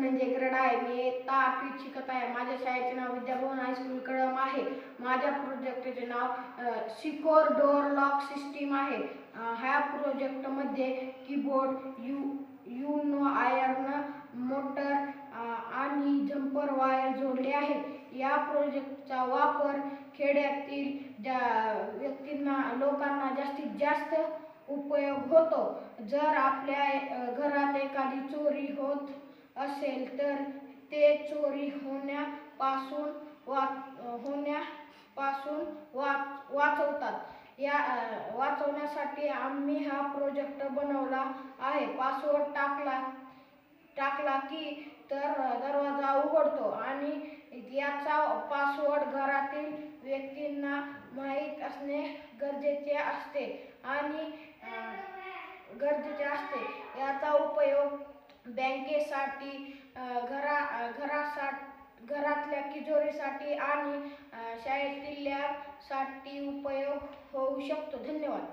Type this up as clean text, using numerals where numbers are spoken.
धनंजय गरड आहे. मी इयत्ता 8वीत शिकत आहे. माझ्या शाळेचे नाव विद्याभवन हायस्कूल कळंब आहे. माझ्या प्रोजेक्टचे नाव सिक्युअर डोअर लॉक सिस्टीम आहे. ह्या प्रोजेक्टमध्ये कीबोर्ड, युनो आयर्न मोटर आणि जम्पर वायर जोडले आहे. या प्रोजेक्टचा वापर खेड्यातील लोकांना जास्तीत जास्त उपयोग होतो. जर आपल्या घरात एखादी चोरी होत असेल तर ते चोरी होण्यापासून वाचवतात. वाचवण्यासाठी आम्ही हा प्रोजेक्ट बनवला आहे. पासवर्ड टाकला की तर दरवाजा उघडतो आणि याचा पासवर्ड घरातील व्यक्तींना माहीत असणे गरजेचे असते. याचा उपयोग बँकेसाठी, घरातल्या तिजोरीसाठी आणि शाळेतील लॅबसाठी उपयोग होऊ शकतो. धन्यवाद.